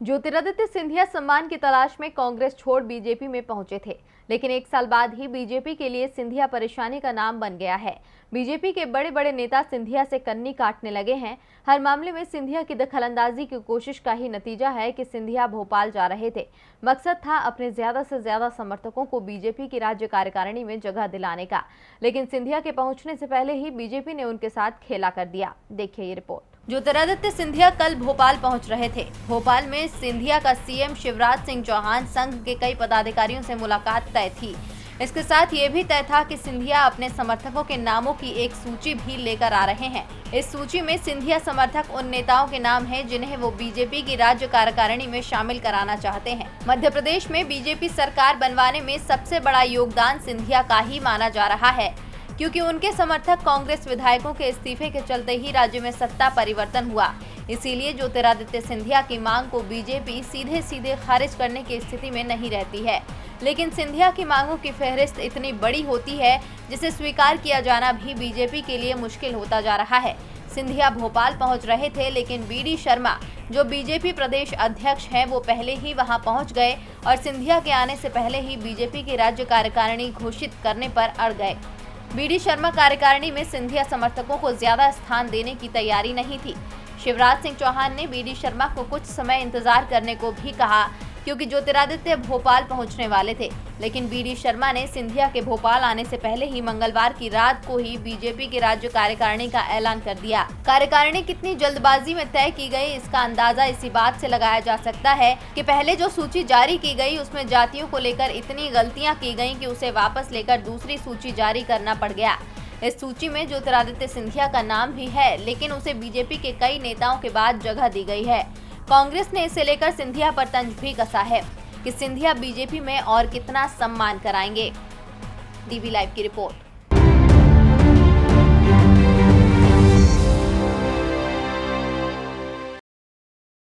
ज्योतिरादित्य सिंधिया सम्मान की तलाश में कांग्रेस छोड़ बीजेपी में पहुंचे थे, लेकिन एक साल बाद ही बीजेपी के लिए सिंधिया परेशानी का नाम बन गया है। बीजेपी के बड़े बड़े नेता सिंधिया से कन्नी काटने लगे हैं। हर मामले में सिंधिया की दखलंदाजी की कोशिश का ही नतीजा है कि सिंधिया भोपाल जा रहे थे। मकसद था अपने ज्यादा से ज्यादा समर्थकों को बीजेपी की राज्य कार्यकारिणी में जगह दिलाने का, लेकिन सिंधिया के पहुंचने से पहले ही बीजेपी ने उनके साथ खेला कर दिया। देखिए ये रिपोर्ट। ज्योतिरादित्य सिंधिया कल भोपाल पहुंच रहे थे। भोपाल में सिंधिया का सीएम शिवराज सिंह चौहान संघ के कई पदाधिकारियों से मुलाकात तय थी। इसके साथ ये भी तय था कि सिंधिया अपने समर्थकों के नामों की एक सूची भी लेकर आ रहे हैं। इस सूची में सिंधिया समर्थक उन नेताओं के नाम हैं जिन्हें वो बीजेपी की राज्य कार्यकारिणी में शामिल कराना चाहते हैं। मध्य प्रदेश में बीजेपी सरकार बनवाने में सबसे बड़ा योगदान सिंधिया का ही माना जा रहा है, क्योंकि उनके समर्थक कांग्रेस विधायकों के इस्तीफे के चलते ही राज्य में सत्ता परिवर्तन हुआ। इसीलिए ज्योतिरादित्य सिंधिया की मांग को बीजेपी सीधे सीधे खारिज करने की स्थिति में नहीं रहती है, लेकिन सिंधिया की मांगों की फहरिस्त इतनी बड़ी होती है जिसे स्वीकार किया जाना भी बीजेपी के लिए मुश्किल होता जा रहा है। सिंधिया भोपाल पहुंच रहे थे, लेकिन बीडी शर्मा जो बीजेपी प्रदेश अध्यक्ष हैं वो पहले ही वहां पहुंच गए और सिंधिया के आने से पहले ही बीजेपी की राज्य कार्यकारिणी घोषित करने पर अड़ गए। बीडी शर्मा कार्यकारिणी में सिंधिया समर्थकों को ज्यादा स्थान देने की तैयारी नहीं थी। शिवराज सिंह चौहान ने बीडी शर्मा को कुछ समय इंतजार करने को भी कहा, क्योंकि ज्योतिरादित्य भोपाल पहुंचने वाले थे, लेकिन बीडी शर्मा ने सिंधिया के भोपाल आने से पहले ही मंगलवार की रात को ही बीजेपी की राज्य कार्यकारिणी का ऐलान कर दिया। कार्यकारिणी कितनी जल्दबाजी में तय की गई, इसका अंदाजा इसी बात से लगाया जा सकता है कि पहले जो सूची जारी की गई उसमें जातियों को लेकर इतनी गलतियां की गई कि उसे वापस लेकर दूसरी सूची जारी करना पड़ गया। इस सूची में ज्योतिरादित्य सिंधिया का नाम भी है, लेकिन उसे बीजेपी के कई नेताओं के बाद जगह दी गई है। कांग्रेस ने इसे लेकर सिंधिया पर तंज भी कसा है कि सिंधिया बीजेपी में और कितना सम्मान कराएंगे। डीवी लाइव की रिपोर्ट।